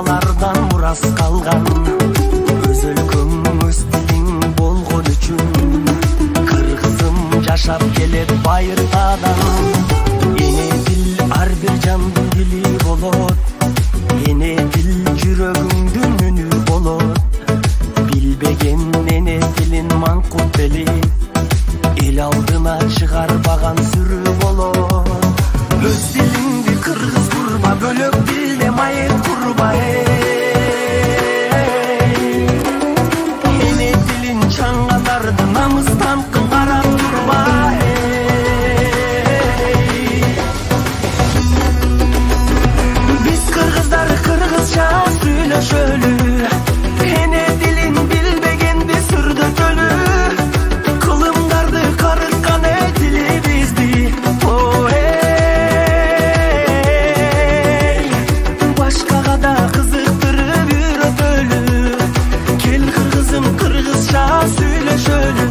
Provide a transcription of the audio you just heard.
аталардан мурас калган. Өз өлкөң өз тилиң болгон үчүн кыргызым жашап келет байыртадан. Эне тил ар бир жандын дили болот, эне тил жүрөгүңдүн үнү болот. Билбеген эне тилин маңкут белип, эл алдына чыгарбаган сүрү болот. Өз тилиңди кыргыз курба, бөлөк тилде майып курба. Эне тилин чаңгандарды намыстан карап турба. Биз кыргыздар кыргызча сүйлөшөлү, эне тилин билбегенди сүрдөтөлү. Кылымдарды карыткан тили бизди. Башкага да кызыктырып үйрөтөлү. Кел кыргызым кыргызча сүйлөшөлү.